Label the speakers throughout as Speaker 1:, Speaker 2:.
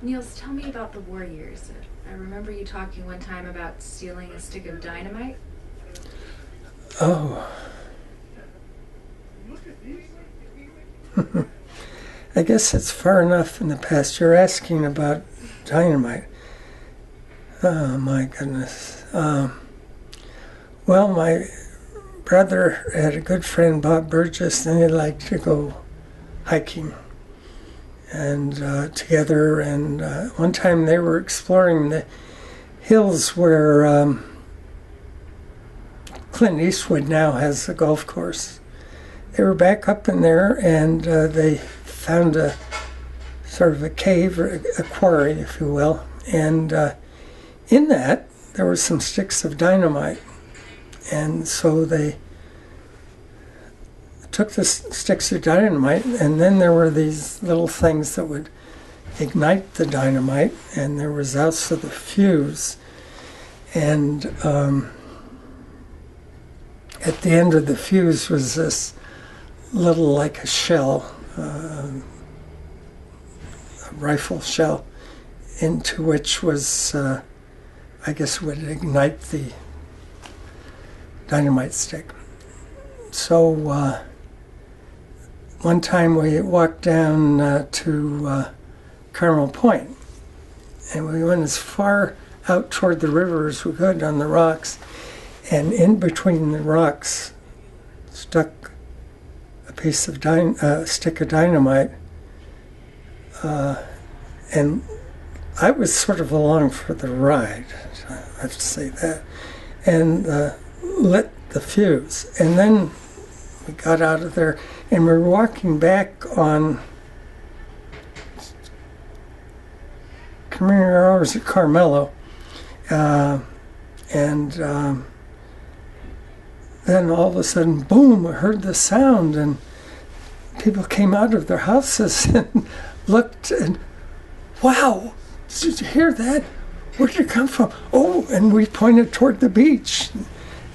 Speaker 1: Niels, tell me about the war years. I remember you talking one time about stealing a stick of dynamite.
Speaker 2: Oh. I guess it's far enough in the past. You're asking about dynamite. Oh, my goodness. Well, my brother had a good friend, Bob Burgess, and they liked to go hiking and together. And one time they were exploring the hills where Clint Eastwood now has a golf course. They were back up in there, and they found a sort of a cave or a quarry, if you will. And in that, there were some sticks of dynamite. And so they took the sticks of dynamite, and then there were these little things that would ignite the dynamite, and there was also the fuse. And at the end of the fuse was this little, like a shell, a rifle shell, into which was, I guess, would ignite the dynamite stick. So one time we walked down to Carmel Point, and we went as far out toward the river as we could on the rocks, and in between the rocks stuck a piece of stick of dynamite, and I was sort of along for the ride, I have to say that, and lit the fuse. And then we got out of there, and we were walking back on Carmelo, and then all of a sudden, boom, I heard the sound, and people came out of their houses and looked, and wow, did you hear that? Where did it come from? Oh, and we pointed toward the beach.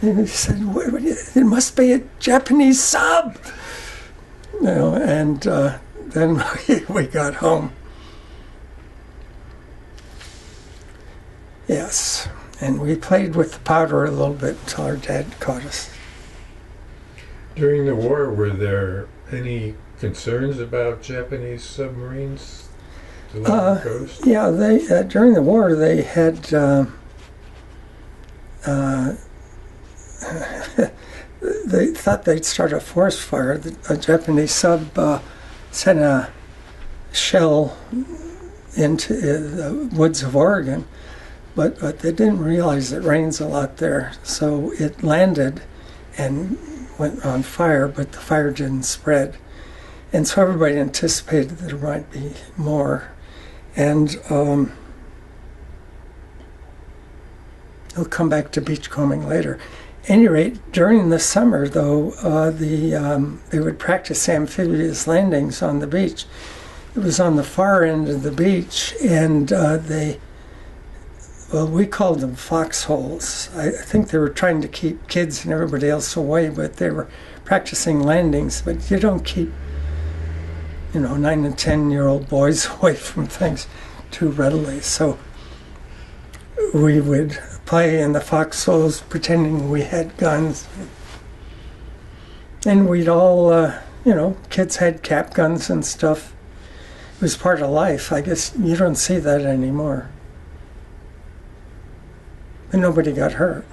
Speaker 2: And we said, it must be a Japanese sub. You know, and then we got home. Yes, and we played with the powder a little bit until our dad caught us.
Speaker 3: During the war, were there any concerns about Japanese submarines along the coast?
Speaker 2: Yeah, they during the war they had they thought they'd start a forest fire. A Japanese sub sent a shell into the woods of Oregon, but they didn't realize it rains a lot there, so it landed and went on fire, but the fire didn't spread. And so everybody anticipated that there might be more. And we'll come back to beachcombing later. At any rate, during the summer, though, they would practice amphibious landings on the beach. It was on the far end of the beach, and we called them foxholes. I think they were trying to keep kids and everybody else away, but they were practicing landings. But you don't keep, 9 and 10-year-old boys away from things too readily. So we would play in the foxholes pretending we had guns. And we'd all, kids had cap guns and stuff. It was part of life. I guess you don't see that anymore. And nobody got hurt.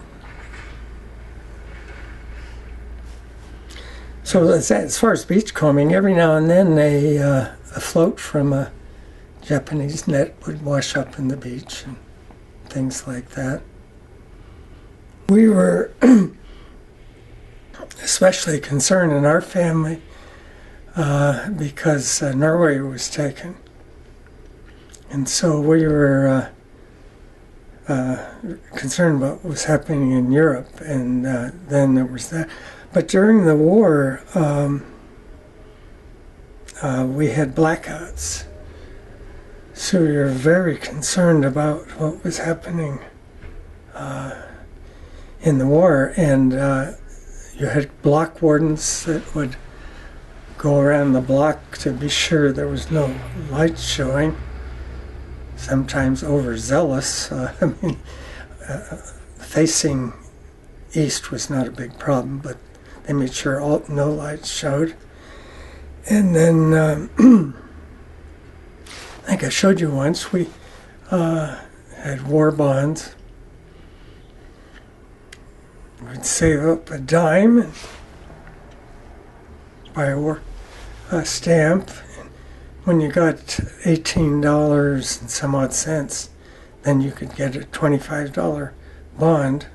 Speaker 2: So as far as beachcombing, every now and then a float from a Japanese net would wash up in the beach and things like that. We were especially concerned in our family because Norway was taken. And so we were concerned about what was happening in Europe, and then there was that. But during the war, we had blackouts. So we were very concerned about what was happening in the war, and you had block wardens that would go around the block to be sure there was no light showing. sometimes overzealous. I mean, facing east was not a big problem, but they made sure no lights showed. And then I think I showed you once, we had war bonds. We'd save up a dime and buy a stamp. When you got $18 and some odd cents, then you could get a $25 bond